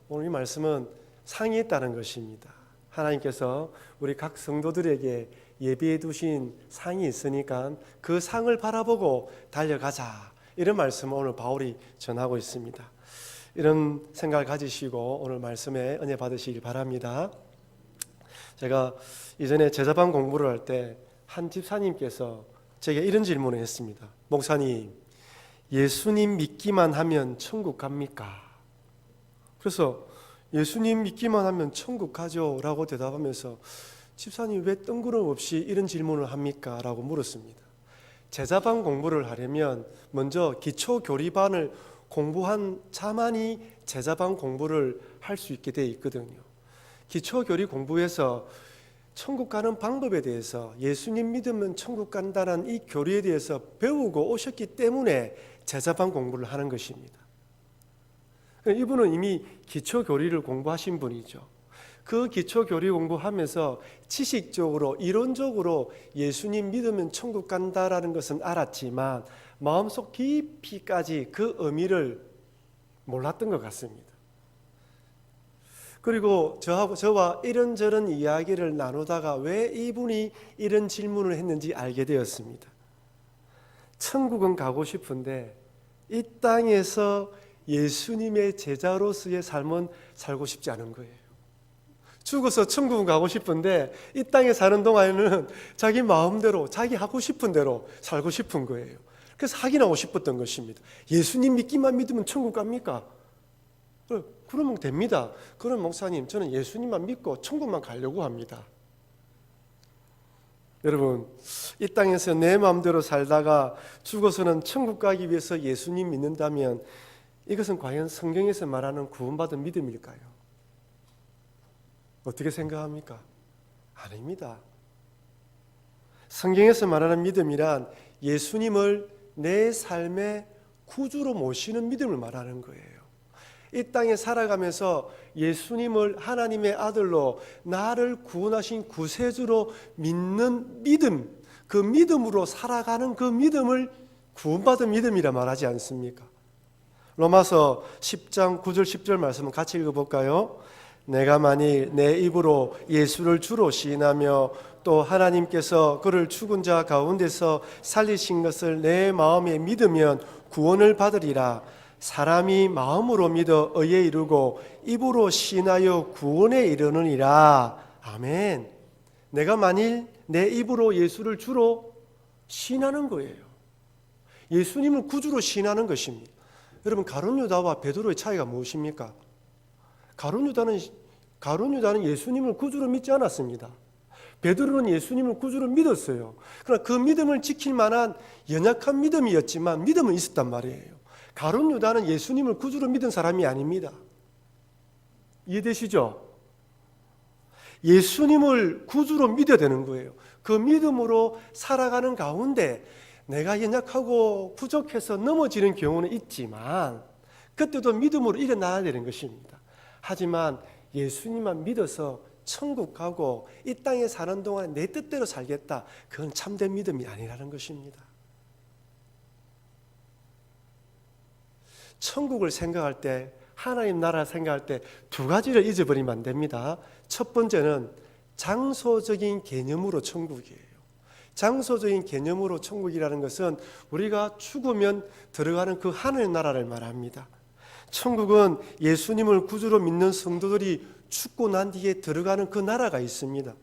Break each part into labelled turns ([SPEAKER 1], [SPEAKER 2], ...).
[SPEAKER 1] 오늘 이 말씀은 상이 있다는 것입니다. 하나님께서 우리 각 성도들에게 예비해 두신 상이 있으니까 그 상을 바라보고 달려가자, 이런 말씀을 오늘 바울이 전하고 있습니다. 이런 생각을 가지시고 오늘 말씀에 은혜 받으시길 바랍니다. 제가 이전에 제자반 공부를 할 때 한 집사님께서 제게 이런 질문을 했습니다. 목사님, 예수님 믿기만 하면 천국 갑니까? 그래서 예수님 믿기만 하면 천국 가죠 라고 대답하면서 집사님 왜 뜬구름 없이 이런 질문을 합니까? 라고 물었습니다. 제자반 공부를 하려면 먼저 기초교리반을 공부한 자만이 제자반 공부를 할 수 있게 되어 있거든요. 기초교리 공부에서 천국 가는 방법에 대해서, 예수님 믿으면 천국 간다는 이 교리에 대해서 배우고 오셨기 때문에 제자반 공부를 하는 것입니다. 이분은 이미 기초교리를 공부하신 분이죠. 그 기초교리 공부하면서 지식적으로 이론적으로 예수님 믿으면 천국 간다라는 것은 알았지만 마음속 깊이까지 그 의미를 몰랐던 것 같습니다. 그리고 저와 이런저런 이야기를 나누다가 왜 이분이 이런 질문을 했는지 알게 되었습니다. 천국은 가고 싶은데 이 땅에서 예수님의 제자로서의 삶은 살고 싶지 않은 거예요. 죽어서 천국은 가고 싶은데 이 땅에 사는 동안에는 자기 마음대로, 자기 하고 싶은 대로 살고 싶은 거예요. 그래서 확인하고 싶었던 것입니다. 예수님 믿기만 믿으면 천국 갑니까? 그러면 됩니다. 그럼 목사님, 저는 예수님만 믿고 천국만 가려고 합니다. 여러분, 이 땅에서 내 마음대로 살다가 죽어서는 천국 가기 위해서 예수님 믿는다면 이것은 과연 성경에서 말하는 구원받은 믿음일까요? 어떻게 생각합니까? 아닙니다. 성경에서 말하는 믿음이란 예수님을 내 삶의 구주로 모시는 믿음을 말하는 거예요. 이 땅에 살아가면서 예수님을 하나님의 아들로 나를 구원하신 구세주로 믿는 믿음, 그 믿음으로 살아가는 그 믿음을 구원받은 믿음이라 말하지 않습니까? 로마서 10장 9절 10절 말씀을 같이 읽어볼까요? 내가 만일 내 입으로 예수를 주로 시인하며 또 하나님께서 그를 죽은 자 가운데서 살리신 것을 내 마음에 믿으면 구원을 받으리라. 사람이 마음으로 믿어 의에 이르고 입으로 시인하여 구원에 이르느니라. 아멘. 내가 만일 내 입으로 예수를 주로 시인하는 거예요. 예수님을 구주로 시인하는 것입니다. 여러분, 가룟 유다와 베드로의 차이가 무엇입니까? 가룟 유다는 예수님을 구주로 믿지 않았습니다. 베드로는 예수님을 구주로 믿었어요. 그러나 그 믿음을 지킬 만한 연약한 믿음이었지만 믿음은 있었단 말이에요. 가룟 유다는 예수님을 구주로 믿은 사람이 아닙니다. 이해되시죠? 예수님을 구주로 믿어야 되는 거예요. 그 믿음으로 살아가는 가운데 내가 연약하고 부족해서 넘어지는 경우는 있지만 그때도 믿음으로 일어나야 되는 것입니다. 하지만 예수님만 믿어서 천국 가고 이 땅에 사는 동안 내 뜻대로 살겠다, 그건 참된 믿음이 아니라는 것입니다. 천국을 생각할 때, 하나님 나라 생각할 때 두 가지를 잊어버리면 안 됩니다. 첫 번째는 장소적인 개념으로 천국이에요. 장소적인 개념으로 천국이라는 것은 우리가 죽으면 들어가는 그 하늘 나라를 말합니다. 천국은 예수님을 구주로 믿는 성도들이 죽고 난 뒤에 들어가는 그 나라가 있습니다.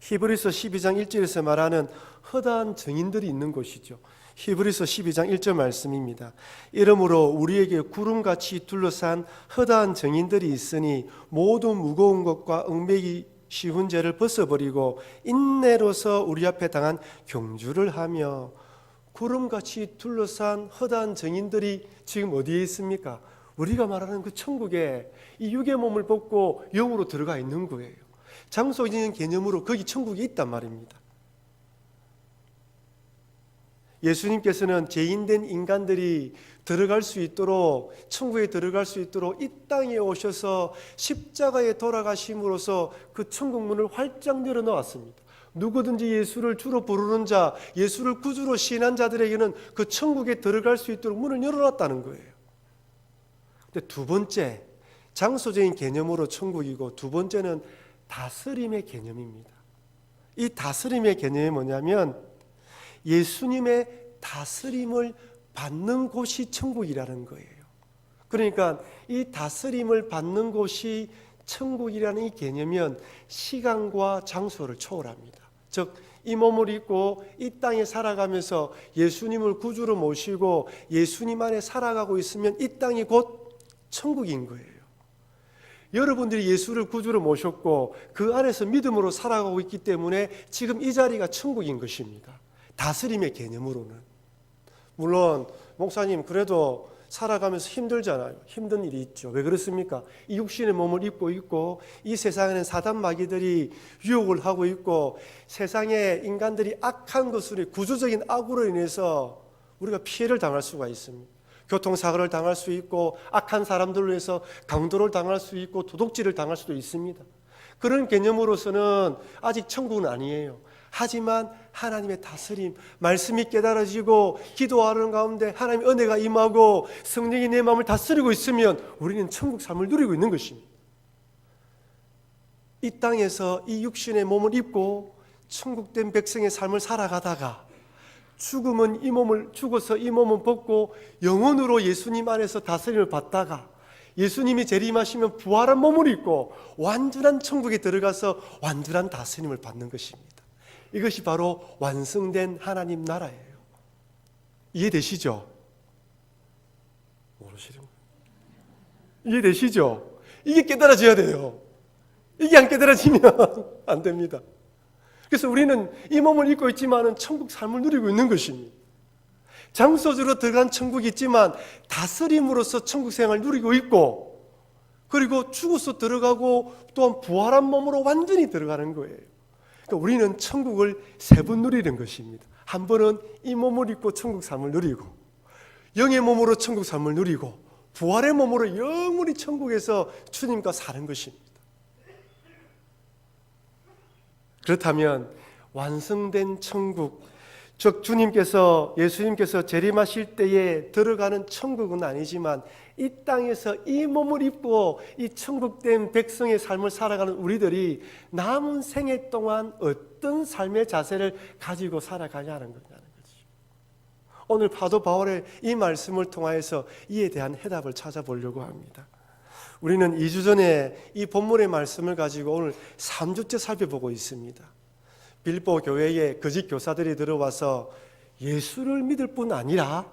[SPEAKER 1] 히브리서 12장 1절에서 말하는 허다한 증인들이 있는 곳이죠. 히브리서 12장 1절 말씀입니다. 이러므로 우리에게 구름같이 둘러싼 허다한 증인들이 있으니 모두 무거운 것과 얽매기 쉬운 죄를 벗어버리고 인내로서 우리 앞에 당한 경주를 하며. 구름같이 둘러싼 허다한 증인들이 지금 어디에 있습니까? 우리가 말하는 그 천국에 이 육의 몸을 벗고 영으로 들어가 있는 거예요. 장소적인 개념으로 거기 천국이 있단 말입니다. 예수님께서는 죄인된 인간들이 들어갈 수 있도록, 천국에 들어갈 수 있도록 이 땅에 오셔서 십자가에 돌아가심으로써 그 천국 문을 활짝 열어놓았습니다. 누구든지 예수를 주로 부르는 자, 예수를 구주로 시인한 자들에게는 그 천국에 들어갈 수 있도록 문을 열어놨다는 거예요. 근데 두 번째, 장소적인 개념으로 천국이고, 두 번째는 다스림의 개념입니다. 이 다스림의 개념이 뭐냐면 예수님의 다스림을 받는 곳이 천국이라는 거예요. 그러니까 이 다스림을 받는 곳이 천국이라는 이 개념은 시간과 장소를 초월합니다. 즉, 이 몸을 입고 이 땅에 살아가면서 예수님을 구주로 모시고 예수님 안에 살아가고 있으면 이 땅이 곧 천국인 거예요. 여러분들이 예수를 구주로 모셨고 그 안에서 믿음으로 살아가고 있기 때문에 지금 이 자리가 천국인 것입니다. 다스림의 개념으로는. 물론 목사님, 그래도 살아가면서 힘들잖아요. 힘든 일이 있죠. 왜 그렇습니까? 이 육신의 몸을 입고 있고 이 세상에는 사단 마귀들이 유혹을 하고 있고 세상에 인간들이 악한 것으로, 구조적인 악으로 인해서 우리가 피해를 당할 수가 있습니다. 교통사고를 당할 수 있고 악한 사람들로 해서 강도를 당할 수 있고 도둑질을 당할 수도 있습니다. 그런 개념으로서는 아직 천국은 아니에요. 하지만 하나님의 다스림, 말씀이 깨달아지고 기도하는 가운데 하나님의 은혜가 임하고 성령이 내 마음을 다스리고 있으면 우리는 천국 삶을 누리고 있는 것입니다. 이 땅에서 이 육신의 몸을 입고 천국된 백성의 삶을 살아가다가 죽어서 이 몸은 벗고 영원으로 예수님 안에서 다스림을 받다가 예수님이 재림하시면 부활한 몸을 입고 완전한 천국에 들어가서 완전한 다스림을 받는 것입니다. 이것이 바로 완성된 하나님 나라예요. 이해되시죠? 모르시는 거예요. 이해되시죠? 이게 깨달아져야 돼요. 이게 안 깨달아지면 안 됩니다. 그래서 우리는 이 몸을 입고 있지만 천국 삶을 누리고 있는 것입니다. 장소적으로 들어간 천국이 있지만 다스림으로서 천국 생활을 누리고 있고, 그리고 죽어서 들어가고 또한 부활한 몸으로 완전히 들어가는 거예요. 그러니까 우리는 천국을 세 번 누리는 것입니다. 한 번은 이 몸을 입고 천국 삶을 누리고, 영의 몸으로 천국 삶을 누리고, 부활의 몸으로 영원히 천국에서 주님과 사는 것입니다. 그렇다면 완성된 천국, 즉 예수님께서 재림하실 때에 들어가는 천국은 아니지만 이 땅에서 이 몸을 입고 이 천국된 백성의 삶을 살아가는 우리들이 남은 생애 동안 어떤 삶의 자세를 가지고 살아가냐는 거죠. 오늘 사도 바울의 이 말씀을 통하여서 이에 대한 해답을 찾아보려고 합니다. 우리는 2주 전에 이 본문의 말씀을 가지고 오늘 3주째 살펴보고 있습니다. 빌보 교회에 거짓 교사들이 들어와서 예수를 믿을 뿐 아니라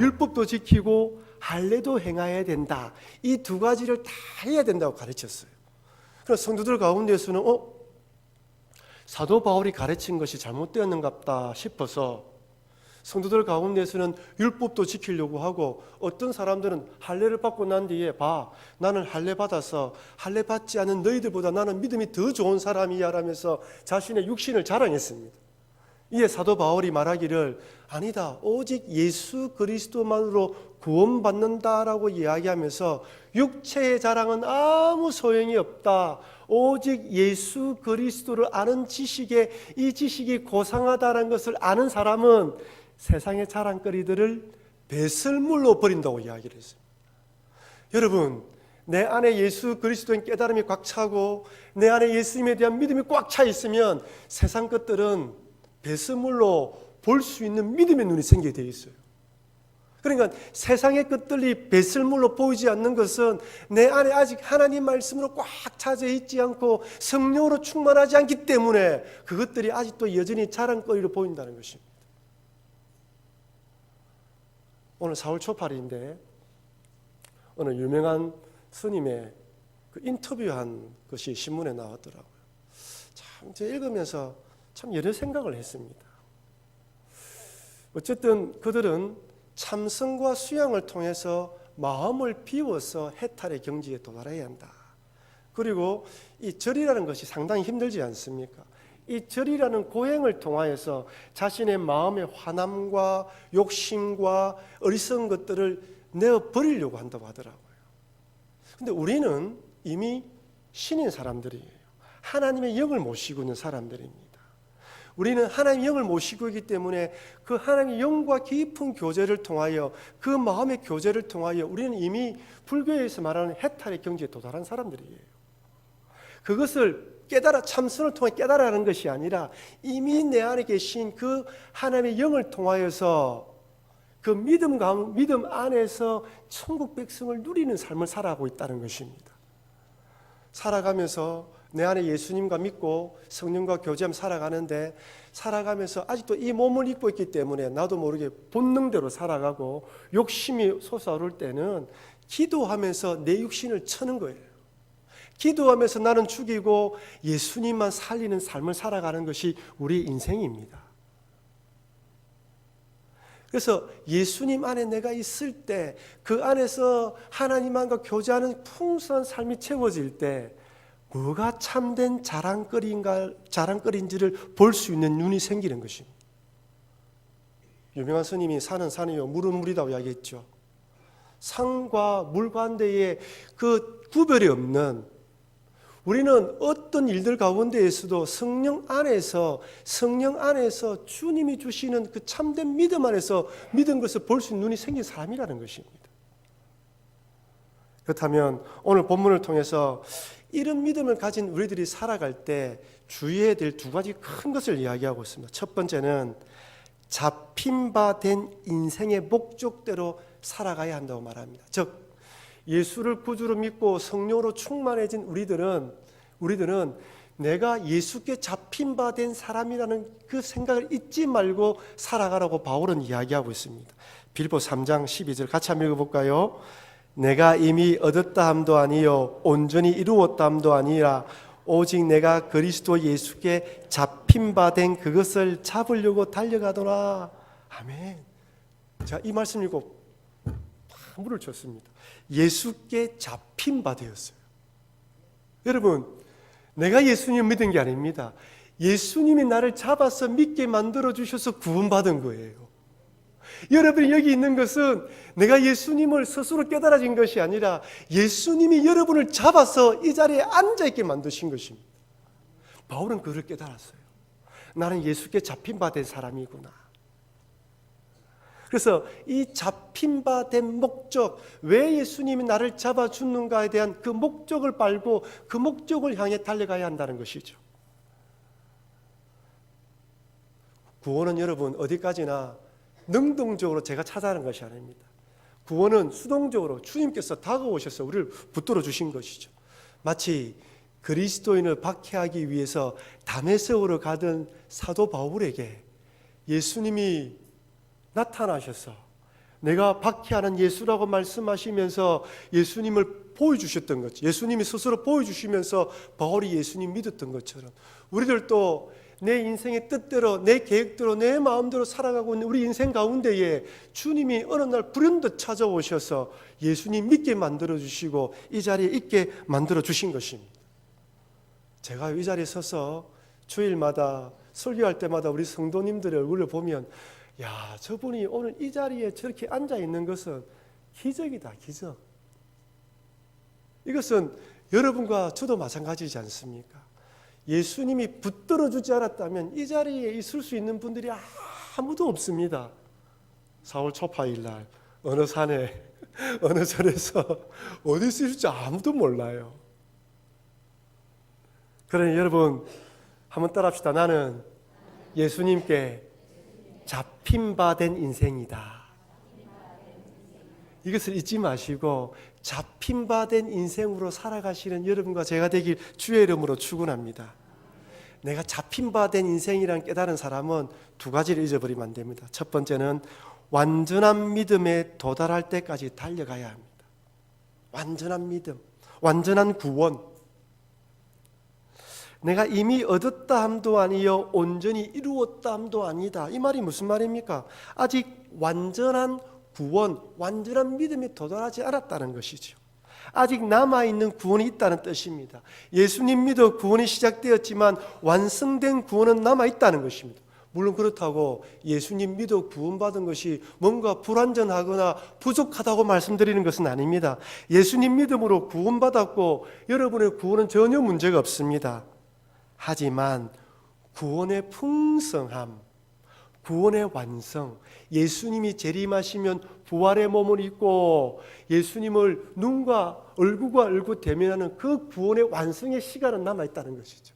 [SPEAKER 1] 율법도 지키고 할례도 행해야 된다. 이 두 가지를 다 해야 된다고 가르쳤어요. 그래서 성도들 가운데서는 사도 바울이 가르친 것이 잘못되었는갑다 싶어서 성도들 가운데서는 율법도 지키려고 하고, 어떤 사람들은 할례를 받고 난 뒤에 나는 할례 받아서 할례 받지 않은 너희들보다 나는 믿음이 더 좋은 사람이야 라면서 자신의 육신을 자랑했습니다. 이에 사도 바울이 말하기를 아니다, 오직 예수 그리스도만으로 구원받는다라고 이야기하면서 육체의 자랑은 아무 소용이 없다. 오직 예수 그리스도를 아는 지식에 이 지식이 고상하다는 것을 아는 사람은 세상의 자랑거리들을 배설물로 버린다고 이야기를 했습니다. 여러분, 내 안에 예수 그리스도인 깨달음이 꽉 차고 내 안에 예수님에 대한 믿음이 꽉 차 있으면 세상 것들은 배설물로 볼 수 있는 믿음의 눈이 생기게 되어 있어요. 그러니까 세상의 것들이 배설물로 보이지 않는 것은 내 안에 아직 하나님 말씀으로 꽉 차져 있지 않고 성령으로 충만하지 않기 때문에 그것들이 아직도 여전히 자랑거리로 보인다는 것입니다. 오늘 4월 초팔인데 어느 유명한 스님의 그 인터뷰한 것이 신문에 나왔더라고요. 참 제가 읽으면서 참 여러 생각을 했습니다. 어쨌든 그들은 참선과 수양을 통해서 마음을 비워서 해탈의 경지에 도달해야 한다. 그리고 이 절이라는 것이 상당히 힘들지 않습니까? 이 절이라는 고행을 통하여서 자신의 마음의 화남과 욕심과 어리석은 것들을 내어버리려고 한다고 하더라고요. 근데 우리는 이미 신인 사람들이에요. 하나님의 영을 모시고 있는 사람들입니다. 우리는 하나님의 영을 모시고 있기 때문에 그 하나님의 영과 깊은 교제를 통하여 그 마음의 교제를 통하여 우리는 이미 불교에서 말하는 해탈의 경지에 도달한 사람들이에요. 그것을 깨달아 참선을 통해 깨달아가는 것이 아니라 이미 내 안에 계신 그 하나님의 영을 통하여서 그 믿음 안에서 천국 백성을 누리는 삶을 살아가고 있다는 것입니다. 살아가면서 내 안에 예수님과 믿고 성령과 교제하며 살아가는데, 살아가면서 아직도 이 몸을 입고 있기 때문에 나도 모르게 본능대로 살아가고 욕심이 솟아오를 때는 기도하면서 내 육신을 쳐는 거예요. 기도하면서 나는 죽이고 예수님만 살리는 삶을 살아가는 것이 우리 인생입니다. 그래서 예수님 안에 내가 있을 때, 그 안에서 하나님과 교제하는 풍성한 삶이 채워질 때 뭐가 참된 자랑거리인지를 볼 수 있는 눈이 생기는 것입니다. 유명한 스님이 산은 산이요 물은 물이라고 이야기했죠. 산과 물 가운데에 그 구별이 없는, 우리는 어떤 일들 가운데에서도 성령 안에서 주님이 주시는 그 참된 믿음 안에서 믿은 것을 볼 수 있는 눈이 생긴 사람이라는 것입니다. 그렇다면 오늘 본문을 통해서 이런 믿음을 가진 우리들이 살아갈 때 주의해야 될 두 가지 큰 것을 이야기하고 있습니다. 첫 번째는 잡힌 바 된 인생의 목적대로 살아가야 한다고 말합니다. 즉 예수를 구주로 믿고 성령으로 충만해진 우리들은 내가 예수께 잡힌 바 된 사람이라는 그 생각을 잊지 말고 살아가라고 바울은 이야기하고 있습니다. 빌립보 3장 12절 같이 한번 읽어볼까요? 내가 이미 얻었다 함도 아니요 온전히 이루었다 함도 아니라 오직 내가 그리스도 예수께 잡힌 바 된 그것을 잡으려고 달려가더라. 아멘. 자, 이 말씀 읽고 물을 쳤습니다. 예수께 잡힌 바 되었어요. 여러분, 내가 예수님 믿은 게 아닙니다. 예수님이 나를 잡아서 믿게 만들어 주셔서 구원받은 거예요. 여러분이 여기 있는 것은 내가 예수님을 스스로 깨달아진 것이 아니라 예수님이 여러분을 잡아서 이 자리에 앉아있게 만드신 것입니다. 바울은 그를 깨달았어요. 나는 예수께 잡힌 바 된 사람이구나. 그래서 이 잡힌 바 된 목적, 왜 예수님이 나를 잡아주는가에 대한 그 목적을 빨고 그 목적을 향해 달려가야 한다는 것이죠. 구원은 여러분 어디까지나 능동적으로 제가 찾아가는 것이 아닙니다. 구원은 수동적으로 주님께서 다가오셔서 우리를 붙들어 주신 것이죠. 마치 그리스도인을 박해하기 위해서 다메섹으로 가던 사도 바울에게 예수님이 나타나셔서 내가 박해하는 예수라고 말씀하시면서 예수님을 보여주셨던 것, 예수님이 스스로 보여주시면서 바울이 예수님 믿었던 것처럼 우리들도 내 인생의 뜻대로, 내 계획대로, 내 마음대로 살아가고 있는 우리 인생 가운데에 주님이 어느 날 불현듯 찾아오셔서 예수님 믿게 만들어주시고 이 자리에 있게 만들어주신 것입니다. 제가 이 자리에 서서 주일마다 설교할 때마다 우리 성도님들의 얼굴을 보면 야, 저분이 오늘 이 자리에 저렇게 앉아있는 것은 기적이다, 기적. 이것은 여러분과 저도 마찬가지지 않습니까? 예수님이 붙들어주지 않았다면 이 자리에 있을 수 있는 분들이 아무도 없습니다. 4월 초파일 날 어느 산에 어느 절에서 어디 있을지 아무도 몰라요. 그러니 여러분 한번 따라합시다. 나는 예수님께 잡힌 바 된 인생이다. 이것을 잊지 마시고 잡힌 바 된 인생으로 살아가시는 여러분과 제가 되길 주의 이름으로 축원합니다. 내가 잡힌 바 된 인생이라는 깨달은 사람은 두 가지를 잊어버리면 안 됩니다. 첫 번째는 완전한 믿음에 도달할 때까지 달려가야 합니다. 완전한 믿음, 완전한 구원. 내가 이미 얻었다 함도 아니요 온전히 이루었다 함도 아니다. 이 말이 무슨 말입니까? 아직 완전한 구원, 완전한 믿음에 도달하지 않았다는 것이죠. 아직 남아있는 구원이 있다는 뜻입니다. 예수님 믿어 구원이 시작되었지만 완성된 구원은 남아있다는 것입니다. 물론 그렇다고 예수님 믿어 구원받은 것이 뭔가 불완전하거나 부족하다고 말씀드리는 것은 아닙니다. 예수님 믿음으로 구원받았고 여러분의 구원은 전혀 문제가 없습니다. 하지만 구원의 풍성함, 구원의 완성, 예수님이 재림하시면 부활의 몸을 입고 예수님을 눈과 얼굴과 얼굴 대면하는 그 구원의 완성의 시간은 남아있다는 것이죠.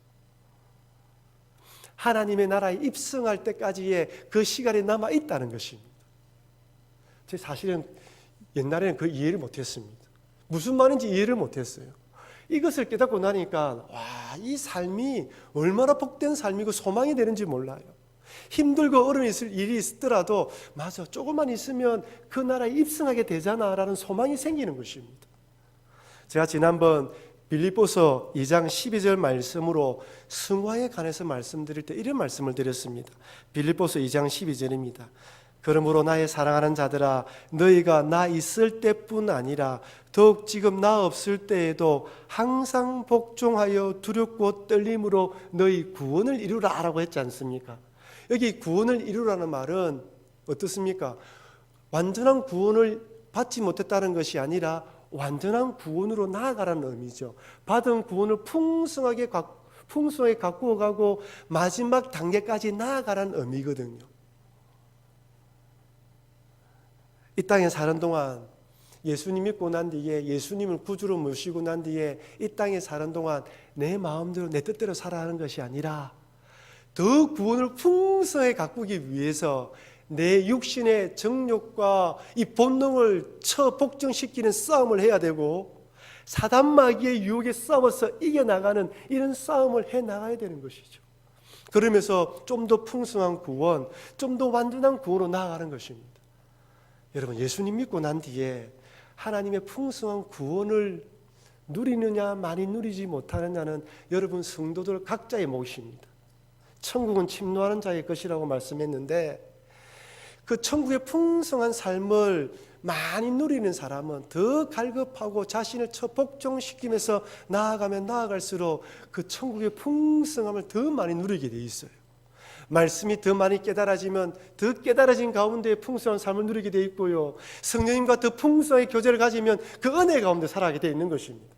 [SPEAKER 1] 하나님의 나라에 입성할 때까지의 그 시간이 남아있다는 것입니다. 제 사실은 옛날에는 그 이해를 못했습니다. 무슨 말인지 이해를 못했어요. 이것을 깨닫고 나니까 이 삶이 얼마나 복된 삶이고 소망이 되는지 몰라요. 힘들고 어려운 일이 있더라도 맞아, 조금만 있으면 그 나라에 입성하게 되잖아 라는 소망이 생기는 것입니다. 제가 지난번 빌립보서 2장 12절 말씀으로 승화에 관해서 말씀드릴 때 이런 말씀을 드렸습니다. 빌립보서 2장 12절입니다. 그러므로 나의 사랑하는 자들아, 너희가 나 있을 때뿐 아니라 더욱 지금 나 없을 때에도 항상 복종하여 두렵고 떨림으로 너희 구원을 이루라 라고 했지 않습니까? 여기 구원을 이루라는 말은 어떻습니까? 완전한 구원을 받지 못했다는 것이 아니라 완전한 구원으로 나아가라는 의미죠. 받은 구원을 풍성하게 가꾸어 가고 마지막 단계까지 나아가라는 의미거든요. 이 땅에 사는 동안 예수님 믿고 난 뒤에, 예수님을 구주로 모시고 난 뒤에 이 땅에 사는 동안 내 마음대로 내 뜻대로 살아가는 것이 아니라 더 구원을 풍성하게 가꾸기 위해서 내 육신의 정욕과 이 본능을 복종시키는 싸움을 해야 되고 사단 마귀의 유혹에 싸워서 이겨나가는 이런 싸움을 해나가야 되는 것이죠. 그러면서 좀 더 풍성한 구원, 좀 더 완전한 구원으로 나아가는 것입니다. 여러분, 예수님 믿고 난 뒤에 하나님의 풍성한 구원을 누리느냐 많이 누리지 못하느냐는 여러분 성도들 각자의 몫입니다. 천국은 침노하는 자의 것이라고 말씀했는데 그 천국의 풍성한 삶을 많이 누리는 사람은 더 갈급하고 자신을 복종시키면서 나아가면 나아갈수록 그 천국의 풍성함을 더 많이 누리게 돼 있어요. 말씀이 더 많이 깨달아지면 더 깨달아진 가운데 풍성한 삶을 누리게 돼 있고요. 성령님과 더 풍성의 교제를 가지면 그 은혜 가운데 살아가게 돼 있는 것입니다.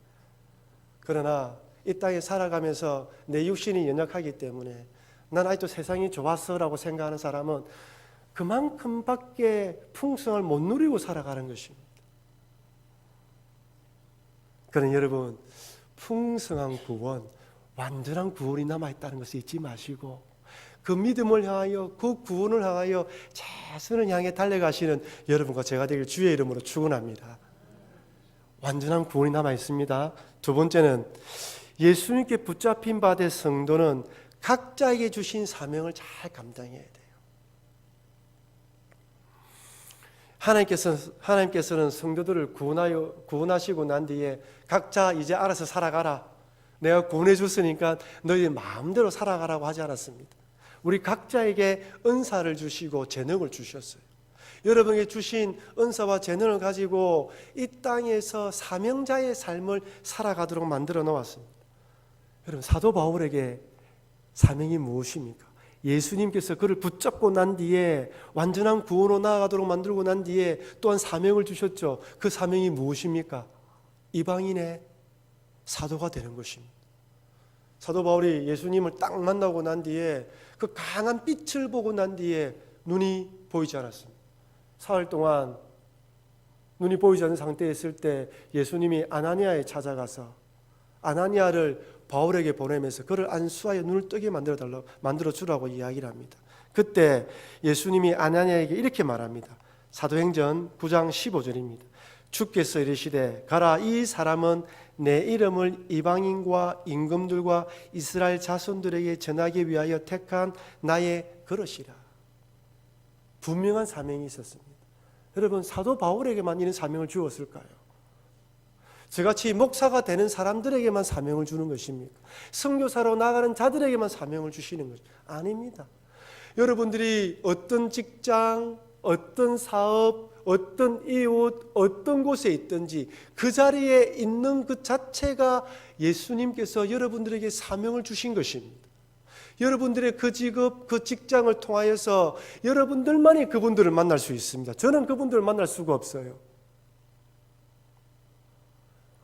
[SPEAKER 1] 그러나 이 땅에 살아가면서 내 육신이 연약하기 때문에 난 아직도 세상이 좋았어라고 생각하는 사람은 그만큼밖에 풍성을 못 누리고 살아가는 것입니다. 그러나 여러분, 풍성한 구원, 완전한 구원이 남아있다는 것을 잊지 마시고 그 믿음을 향하여, 그 구원을 향하여 최선을 향해 달려가시는 여러분과 제가 되길 주의 이름으로 축원합니다. 완전한 구원이 남아있습니다. 두 번째는 예수님께 붙잡힌 바 된 성도는 각자에게 주신 사명을 잘 감당해야 돼요. 하나님께서는 성도들을 구원하시고 난 뒤에 각자 이제 알아서 살아가라. 내가 구원해 줬으니까 너희 마음대로 살아가라고 하지 않았습니다. 우리 각자에게 은사를 주시고 재능을 주셨어요. 여러분에게 주신 은사와 재능을 가지고 이 땅에서 사명자의 삶을 살아가도록 만들어 놓았습니다. 여러분, 사도 바울에게 사명이 무엇입니까? 예수님께서 그를 붙잡고 난 뒤에 완전한 구원으로 나아가도록 만들고 난 뒤에 또한 사명을 주셨죠. 그 사명이 무엇입니까? 이방인의 사도가 되는 것입니다. 사도 바울이 예수님을 딱 만나고 난 뒤에 그 강한 빛을 보고 난 뒤에 눈이 보이지 않았습니다. 사흘 동안 눈이 보이지 않는 상태에 있을 때 예수님이 아나니아에 찾아가서 아나니아를 바울에게 보내면서 그를 안수하여 눈을 뜨게 만들어 주라고 이야기를 합니다. 그때 예수님이 아나니아에게 이렇게 말합니다. 사도행전 9장 15절입니다. 주께서 이르시되 가라, 이 사람은 내 이름을 이방인과 임금들과 이스라엘 자손들에게 전하기 위하여 택한 나의 그릇이라. 분명한 사명이 있었습니다. 여러분, 사도 바울에게만 이런 사명을 주었을까요? 저같이 목사가 되는 사람들에게만 사명을 주는 것입니까? 선교사로 나가는 자들에게만 사명을 주시는 것 아닙니다. 여러분들이 어떤 직장, 어떤 사업, 어떤 이웃, 어떤 곳에 있든지 그 자리에 있는 그 자체가 예수님께서 여러분들에게 사명을 주신 것입니다. 여러분들의 그 직업, 그 직장을 통하여서 여러분들만이 그분들을 만날 수 있습니다. 저는 그분들을 만날 수가 없어요.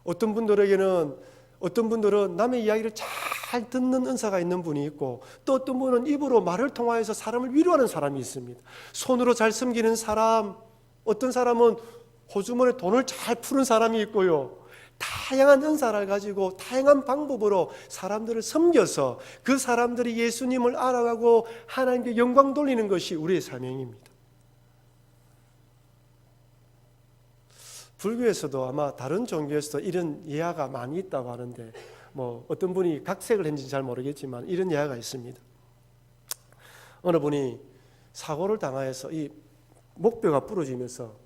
[SPEAKER 1] 어떤 분들은 남의 이야기를 잘 잘 듣는 은사가 있는 분이 있고, 또 어떤 분은 입으로 말을 통하여서 사람을 위로하는 사람이 있습니다. 손으로 잘 섬기는 사람, 어떤 사람은 호주머니에 돈을 잘 푸는 사람이 있고요. 다양한 은사를 가지고 다양한 방법으로 사람들을 섬겨서 그 사람들이 예수님을 알아가고 하나님께 영광 돌리는 것이 우리의 사명입니다. 불교에서도 아마 다른 종교에서도 이런 예화가 많이 있다고 하는데, 어떤 분이 각색을 했는지 잘 모르겠지만 이런 예화가 있습니다. 어느 분이 사고를 당하여서 이 목뼈가 부러지면서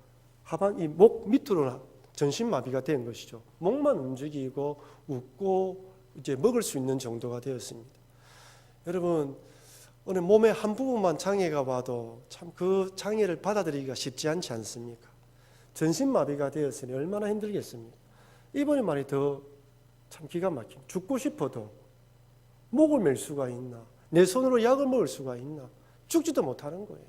[SPEAKER 1] 하반 이 목 밑으로 전신마비가 된 것이죠. 목만 움직이고 웃고 이제 먹을 수 있는 정도가 되었습니다. 여러분, 오늘 몸의 한 부분만 장애가 와도 참 그 장애를 받아들이기가 쉽지 않지 않습니까? 전신마비가 되었으니 얼마나 힘들겠습니까? 이번에 말이 더 참 기가 막힌, 죽고 싶어도 목을 맬 수가 있나? 내 손으로 약을 먹을 수가 있나? 죽지도 못하는 거예요.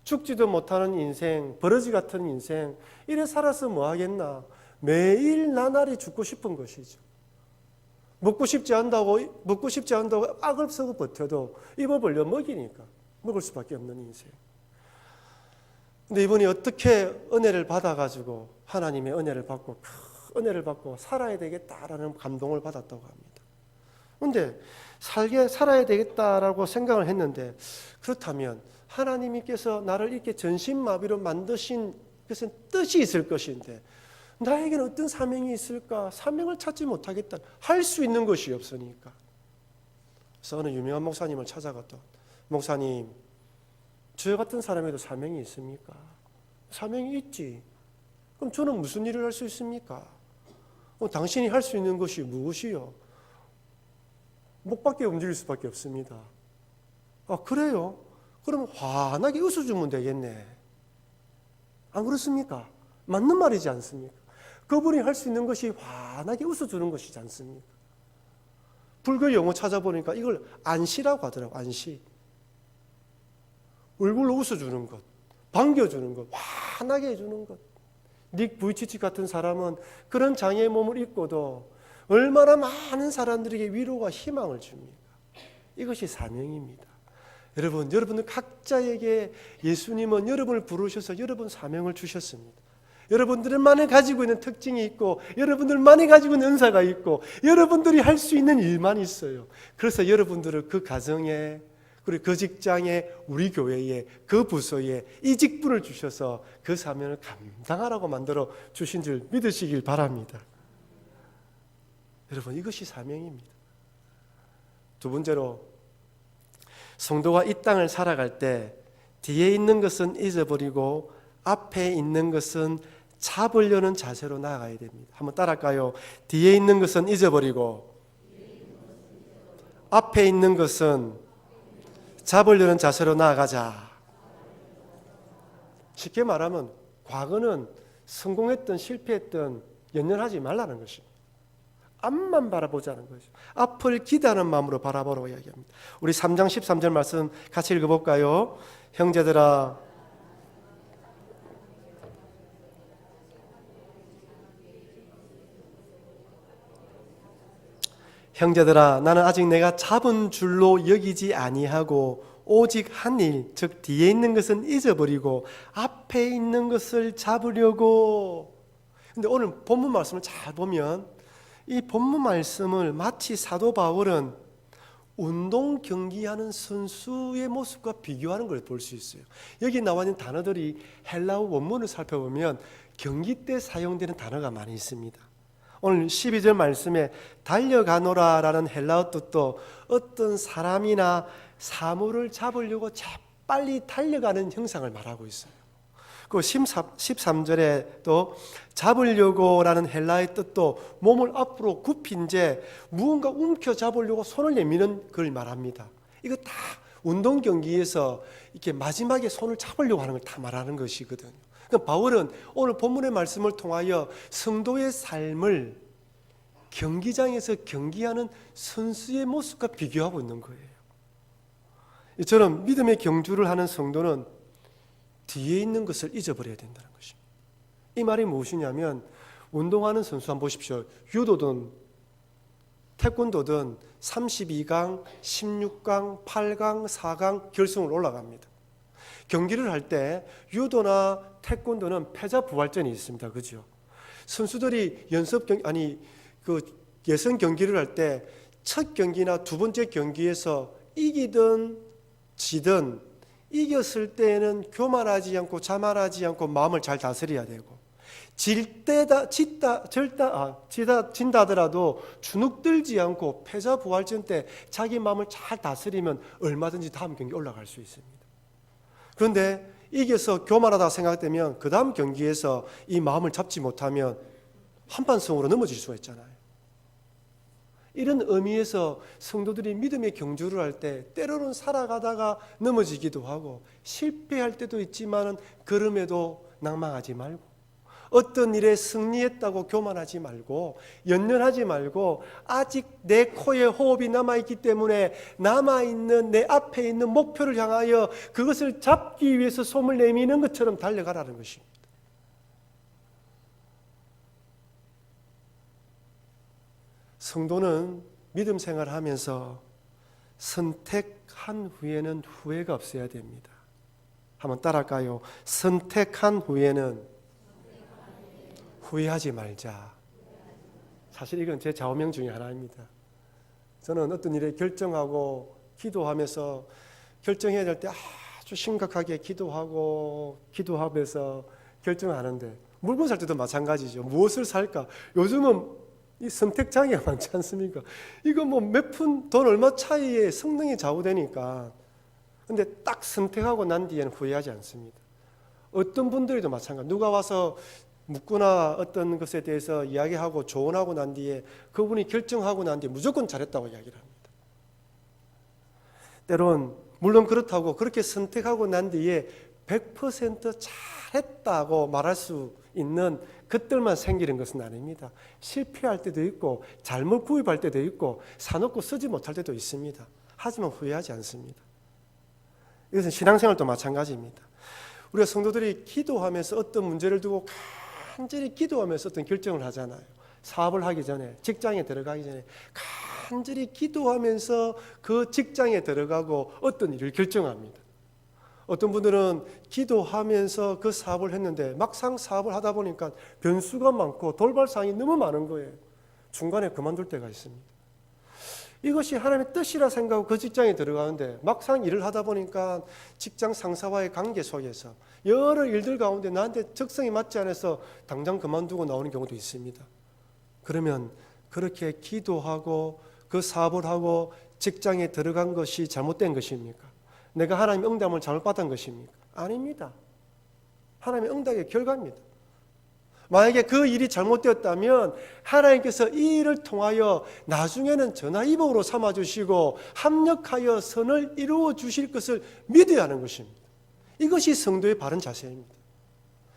[SPEAKER 1] 죽지도 못하는 인생, 버러지 같은 인생, 이래 살아서 뭐 하겠나? 매일 나날이 죽고 싶은 것이죠. 먹고 싶지 않다고 악을 쓰고 버텨도 입을 벌려 먹이니까 먹을 수밖에 없는 인생. 근데 이분이 어떻게 은혜를 받아가지고 하나님의 은혜를 받고 은혜를 받고 살아야 되겠다라는 감동을 받았다고 합니다. 그런데 살아야 되겠다라고 생각을 했는데, 그렇다면 하나님께서 나를 이렇게 전신마비로 만드신 것은 뜻이 있을 것인데 나에게는 어떤 사명이 있을까? 사명을 찾지 못하겠다. 할 수 있는 것이 없으니까. 그래서 어느 유명한 목사님을 찾아갔다. 목사님, 저 같은 사람에도 사명이 있습니까? 사명이 있지. 그럼 저는 무슨 일을 할 수 있습니까? 당신이 할 수 있는 것이 무엇이요? 목밖에 움직일 수밖에 없습니다. 아, 그래요? 그러면 환하게 웃어주면 되겠네. 안 그렇습니까? 맞는 말이지 않습니까? 그분이 할 수 있는 것이 환하게 웃어주는 것이지 않습니까? 불교 용어 찾아보니까 이걸 안시라고 하더라고요. 안시. 얼굴로 웃어주는 것, 반겨주는 것, 환하게 해주는 것. 닉 부이치치 같은 사람은 그런 장애의 몸을 입고도 얼마나 많은 사람들에게 위로와 희망을 줍니까? 이것이 사명입니다. 여러분, 여러분들 각자에게 예수님은 여러분을 부르셔서 여러분 사명을 주셨습니다. 여러분들만이 가지고 있는 특징이 있고, 여러분들만이 가지고 있는 은사가 있고, 여러분들이 할 수 있는 일만 있어요. 그래서 여러분들을 그 가정에, 그리고 그 직장에, 우리 교회에, 그 부서에 이 직분을 주셔서 그 사명을 감당하라고 만들어 주신 줄 믿으시길 바랍니다. 여러분, 이것이 사명입니다. 두 번째로, 성도가 이 땅을 살아갈 때 뒤에 있는 것은 잊어버리고 앞에 있는 것은 잡으려는 자세로 나아가야 됩니다. 한번 따라할까요? 뒤에 있는 것은 잊어버리고 앞에 있는 것은 잡으려는 자세로 나아가자. 쉽게 말하면 과거는 성공했든 실패했든 연연하지 말라는 것입니다. 앞만 바라보자는 거죠. 앞을 기대하는 마음으로 바라보라고 이야기합니다. 우리 3장 13절 말씀 같이 읽어볼까요? 형제들아, 나는 아직 내가 잡은 줄로 여기지 아니하고 오직 한 일, 즉 뒤에 있는 것은 잊어버리고 앞에 있는 것을 잡으려고. 근데 오늘 본문 말씀을 잘 보면 이 본문 말씀을 마치 사도 바울은 운동 경기하는 선수의 모습과 비교하는 걸 볼 수 있어요. 여기 나와 있는 단어들이 헬라어 원문을 살펴보면 경기 때 사용되는 단어가 많이 있습니다. 오늘 12절 말씀에 달려가노라라는 헬라어 뜻도 어떤 사람이나 사물을 잡으려고 재빨리 달려가는 형상을 말하고 있어요. 그 13절에 또 잡으려고라는 헬라의 뜻도 몸을 앞으로 굽힌 채 무언가 움켜 잡으려고 손을 내미는 걸 말합니다. 이거 다 운동 경기에서 이렇게 마지막에 손을 잡으려고 하는 걸 다 말하는 것이거든요. 그러니까 바울은 오늘 본문의 말씀을 통하여 성도의 삶을 경기장에서 경기하는 선수의 모습과 비교하고 있는 거예요. 이처럼 믿음의 경주를 하는 성도는 뒤에 있는 것을 잊어버려야 된다는 것입니다. 이 말이 무엇이냐면 운동하는 선수 한번 보십시오. 유도든 태권도든 32강, 16강, 8강, 4강 결승을 올라갑니다. 경기를 할 때 유도나 태권도는 패자 부활전이 있습니다. 그죠? 선수들이 예선 경기를 할 때 첫 경기나 두 번째 경기에서 이기든 지든 이겼을 때에는 교만하지 않고 자만하지 않고 마음을 잘 다스려야 되고, 진다 하더라도 주눅들지 않고 패자 부활전 때 자기 마음을 잘 다스리면 얼마든지 다음 경기 올라갈 수 있습니다. 그런데 이겨서 교만하다 생각되면 그 다음 경기에서 이 마음을 잡지 못하면 한판승으로 넘어질 수가 있잖아요. 이런 의미에서 성도들이 믿음의 경주를 할 때 때로는 살아가다가 넘어지기도 하고 실패할 때도 있지만은 그럼에도 낭망하지 말고, 어떤 일에 승리했다고 교만하지 말고 연연하지 말고, 아직 내 코에 호흡이 남아있기 때문에 남아있는 내 앞에 있는 목표를 향하여 그것을 잡기 위해서 손을 내미는 것처럼 달려가라는 것입니다. 성도는 믿음 생활하면서 선택한 후에는 후회가 없어야 됩니다. 한번 따라할까요? 선택한 후에는 후회하지 말자. 사실 이건 제 좌우명 중에 하나입니다. 저는 어떤 일에 결정하고 기도하면서 결정해야 될 때 아주 심각하게 기도하면서 결정하는데, 물건 살 때도 마찬가지죠. 무엇을 살까? 요즘은 이 선택 장애가 많지 않습니까? 이거 뭐 몇 푼 돈 얼마 차이에 성능이 좌우되니까. 근데 딱 선택하고 난 뒤에는 후회하지 않습니다. 어떤 분들도 마찬가지. 누가 와서 묻거나 어떤 것에 대해서 이야기하고 조언하고 난 뒤에 그분이 결정하고 난 뒤에 무조건 잘했다고 이야기를 합니다. 때론 물론 그렇다고 그렇게 선택하고 난 뒤에 100% 잘했다고 말할 수 있는 것들만 생기는 것은 아닙니다. 실패할 때도 있고 잘못 구입할 때도 있고 사놓고 쓰지 못할 때도 있습니다. 하지만 후회하지 않습니다. 이것은 신앙생활도 마찬가지입니다. 우리가 성도들이 기도하면서 어떤 문제를 두고 간절히 기도하면서 어떤 결정을 하잖아요. 사업을 하기 전에, 직장에 들어가기 전에 간절히 기도하면서 그 직장에 들어가고 어떤 일을 결정합니다. 어떤 분들은 기도하면서 그 사업을 했는데 막상 사업을 하다 보니까 변수가 많고 돌발사항이 너무 많은 거예요. 중간에 그만둘 때가 있습니다. 이것이 하나님의 뜻이라 생각하고 그 직장에 들어가는데 막상 일을 하다 보니까 직장 상사와의 관계 속에서 여러 일들 가운데 나한테 적성이 맞지 않아서 당장 그만두고 나오는 경우도 있습니다. 그러면 그렇게 기도하고 그 사업을 하고 직장에 들어간 것이 잘못된 것입니까? 내가 하나님의 응답을 잘못 받은 것입니까? 아닙니다. 하나님의 응답의 결과입니다. 만약에 그 일이 잘못되었다면 하나님께서 이 일을 통하여 나중에는 전화위복으로 삼아주시고 합력하여 선을 이루어 주실 것을 믿어야 하는 것입니다. 이것이 성도의 바른 자세입니다.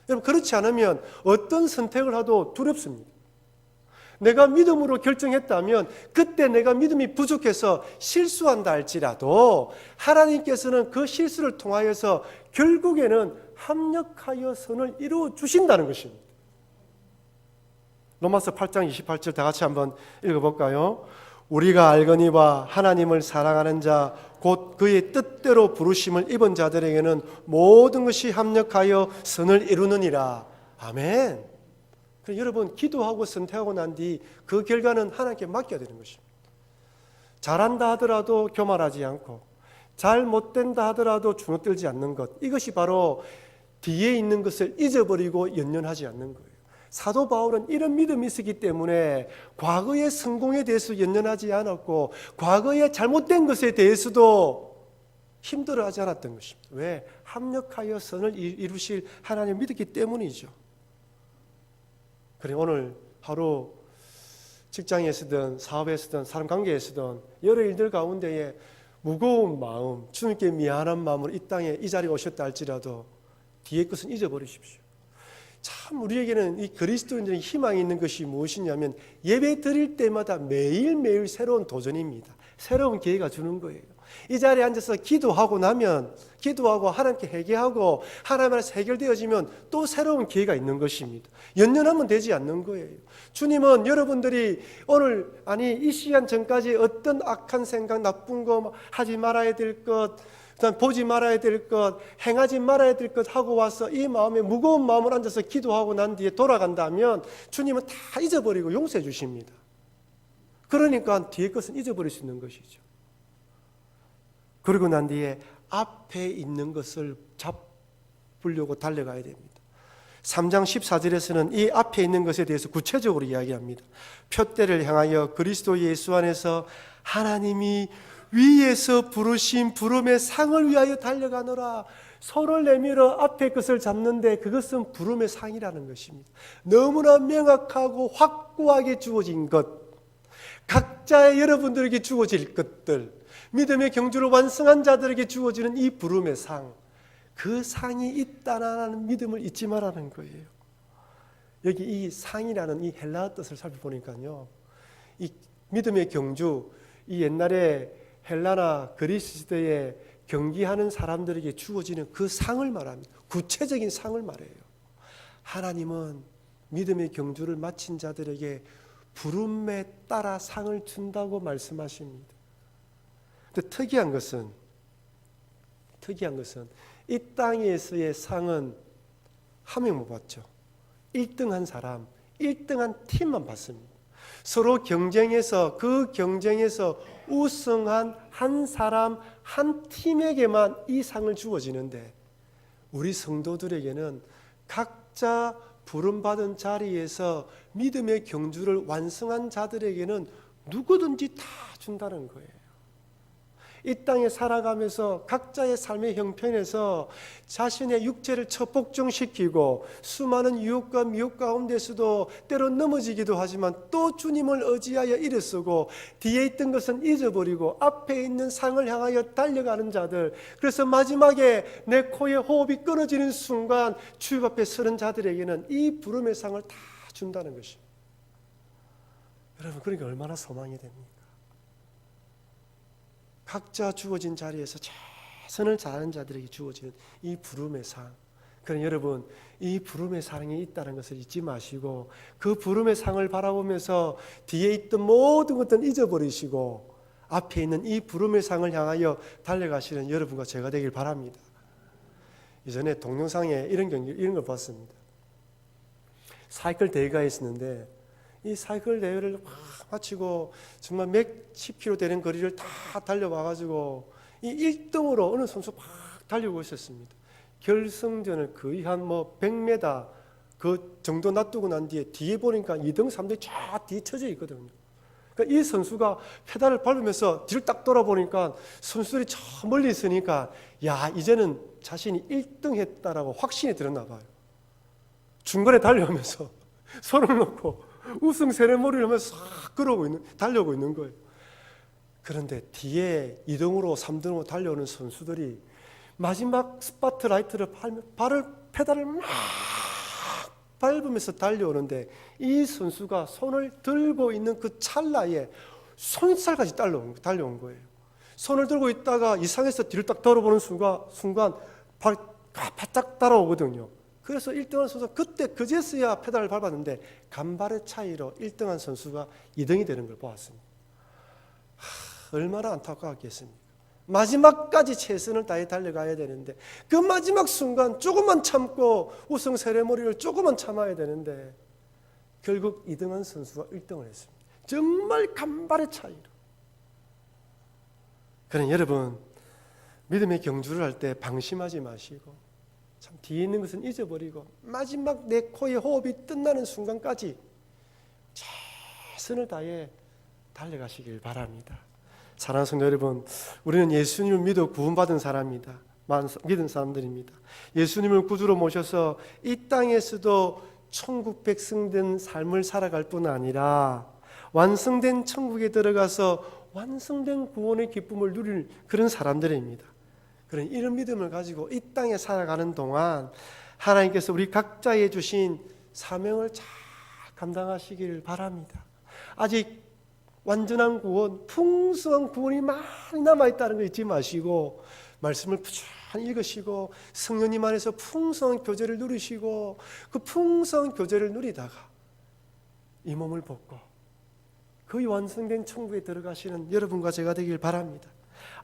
[SPEAKER 1] 여러분, 그렇지 않으면 어떤 선택을 하도 두렵습니다. 내가 믿음으로 결정했다면 그때 내가 믿음이 부족해서 실수한다 할지라도 하나님께서는 그 실수를 통하여서 결국에는 합력하여 선을 이루어 주신다는 것입니다. 로마서 8장 28절 다 같이 한번 읽어볼까요? 우리가 알거니와 하나님을 사랑하는 자 곧 그의 뜻대로 부르심을 입은 자들에게는 모든 것이 합력하여 선을 이루느니라. 아멘. 여러분, 기도하고 선택하고 난 뒤 그 결과는 하나님께 맡겨야 되는 것입니다. 잘한다 하더라도 교만하지 않고 잘못된다 하더라도 주눅들지 않는 것, 이것이 바로 뒤에 있는 것을 잊어버리고 연연하지 않는 거예요. 사도 바울은 이런 믿음이 있었기 때문에 과거의 성공에 대해서 연연하지 않았고 과거의 잘못된 것에 대해서도 힘들어하지 않았던 것입니다. 왜? 합력하여 선을 이루실 하나님을 믿었기 때문이죠. 그래, 오늘 하루 직장에서든 사업에서든 사람 관계에서든 여러 일들 가운데에 무거운 마음, 주님께 미안한 마음으로 이 땅에 이 자리에 오셨다 할지라도 뒤에 것은 잊어버리십시오. 참 우리에게는 이 그리스도인들의 희망이 있는 것이 무엇이냐면 예배 드릴 때마다 매일매일 새로운 도전입니다. 새로운 기회가 주는 거예요. 이 자리에 앉아서 기도하고 나면, 기도하고 하나님께 회개하고 하나님 안에서 해결되어지면 또 새로운 기회가 있는 것입니다. 연연하면 되지 않는 거예요. 주님은 여러분들이 오늘, 아니 이 시간 전까지 어떤 악한 생각, 나쁜 거, 하지 말아야 될 것, 그다음 보지 말아야 될 것, 행하지 말아야 될 것 하고 와서 이 마음에 무거운 마음을 앉아서 기도하고 난 뒤에 돌아간다면 주님은 다 잊어버리고 용서해 주십니다. 그러니까 뒤에 것은 잊어버릴 수 있는 것이죠. 그리고 난 뒤에 앞에 있는 것을 잡으려고 달려가야 됩니다. 3장 14절에서는 이 앞에 있는 것에 대해서 구체적으로 이야기합니다. 표대를 향하여 그리스도 예수 안에서 하나님이 위에서 부르신 부름의 상을 위하여 달려가노라. 손을 내밀어 앞에 것을 잡는데 그것은 부름의 상이라는 것입니다. 너무나 명확하고 확고하게 주어진 것, 각자의 여러분들에게 주어질 것들, 믿음의 경주를 완성한 자들에게 주어지는 이 부름의 상, 그 상이 있다는 믿음을 잊지 말라는 거예요. 여기 이 상이라는 이 헬라어 뜻을 살펴보니까요, 이 믿음의 경주, 이 옛날에 헬라나 그리스 시대에 경기하는 사람들에게 주어지는 그 상을 말합니다. 구체적인 상을 말해요. 하나님은 믿음의 경주를 마친 자들에게 부름에 따라 상을 준다고 말씀하십니다. 근데 특이한 것은 이 땅에서의 상은 한 명 못 받죠. 1등한 사람, 1등한 팀만 받습니다. 서로 경쟁해서 그 경쟁에서 우승한 한 사람, 한 팀에게만 이 상을 주어지는데 우리 성도들에게는 각자 부름받은 자리에서 믿음의 경주를 완성한 자들에게는 누구든지 다 준다는 거예요. 이 땅에 살아가면서 각자의 삶의 형편에서 자신의 육체를 첩복종시키고 수많은 유혹과 미혹 가운데서도 때로 넘어지기도 하지만 또 주님을 의지하여 일어서고 뒤에 있던 것은 잊어버리고 앞에 있는 상을 향하여 달려가는 자들, 그래서 마지막에 내 코에 호흡이 끊어지는 순간 주님 앞에 서는 자들에게는 이 부름의 상을 다 준다는 것입니다. 여러분, 그러니까 얼마나 소망이 됩니까? 각자 주어진 자리에서 최선을 다하는 자들에게 주어지는 이 부름의 상. 그러나 여러분, 이 부름의 상이 있다는 것을 잊지 마시고 그 부름의 상을 바라보면서 뒤에 있던 모든 것들은 잊어버리시고 앞에 있는 이 부름의 상을 향하여 달려가시는 여러분과 제가 되길 바랍니다. 이전에 동영상에 이런 걸 봤습니다. 사이클 대회가 있었는데 이 사이클 대회를 막 마치고 정말 몇십 킬로 되는 거리를 다 달려와가지고 이 1등으로 어느 선수 막 달리고 있었습니다. 결승전을 거의 한 100m 그 정도 놔두고 난 뒤에 보니까 2등, 3등이 쫙 뒤에 쳐져 있거든요. 그러니까 이 선수가 페달을 밟으면서 뒤를 딱 돌아보니까 선수들이 저 멀리 있으니까 야, 이제는 자신이 1등 했다라고 확신이 들었나 봐요. 중간에 달려오면서 손을 놓고 우승 세레모니를 하면서 싹 달려오고 있는 거예요. 그런데 뒤에 2등으로 3등으로 달려오는 선수들이 마지막 스파트라이트를 페달을 막 밟으면서 달려오는데 이 선수가 손을 들고 있는 그 찰나에 손살까지 달려온 거예요. 손을 들고 있다가 이상해서 뒤를 딱 돌아보는 순간 바짝 따라오거든요. 그래서 1등한 선수가 그때 그제서야 페달을 밟았는데 간발의 차이로 1등한 선수가 2등이 되는 걸 보았습니다. 얼마나 안타까웠겠습니까? 마지막까지 최선을 다해 달려가야 되는데 그 마지막 순간 조금만 참고 우승 세레모니를 조금만 참아야 되는데 결국 2등한 선수가 1등을 했습니다. 정말 간발의 차이로. 그러나 여러분, 믿음의 경주를 할 때 방심하지 마시고 참 뒤에 있는 것은 잊어버리고 마지막 내 코에 호흡이 끝나는 순간까지 최선을 다해 달려가시길 바랍니다. 사랑하는 성도 여러분, 우리는 예수님을 믿어 구원받은 사람입니다. 믿은 사람들입니다. 예수님을 구주로 모셔서 이 땅에서도 천국 백성된 삶을 살아갈 뿐 아니라 완성된 천국에 들어가서 완성된 구원의 기쁨을 누릴 그런 사람들입니다. 그런 이런 믿음을 가지고 이 땅에 살아가는 동안 하나님께서 우리 각자에 주신 사명을 잘 감당하시길 바랍니다. 아직 완전한 구원, 풍성한 구원이 많이 남아있다는 거 잊지 마시고 말씀을 부지런히 읽으시고 성령님 안에서 풍성한 교제를 누리시고 그 풍성한 교제를 누리다가 이 몸을 벗고 거의 완성된 천국에 들어가시는 여러분과 제가 되길 바랍니다.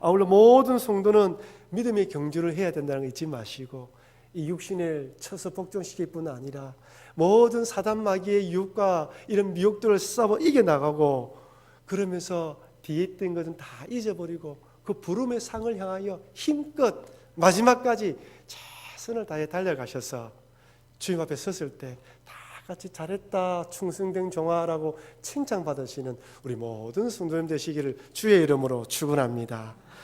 [SPEAKER 1] 아울러 모든 성도는 믿음의 경주를 해야 된다는 거 잊지 마시고 이 육신을 쳐서 복종시킬 뿐 아니라 모든 사단 마귀의 유혹과 이런 미혹들을 싸워 이겨나가고 그러면서 뒤에 있던 것은 다 잊어버리고 그 부름의 상을 향하여 힘껏 마지막까지 최선을 다해 달려가셔서 주님 앞에 섰을 때 다 같이 잘했다 충성된 종아라고 칭찬받으시는 우리 모든 성도님 되시기를 주의 이름으로 축원합니다.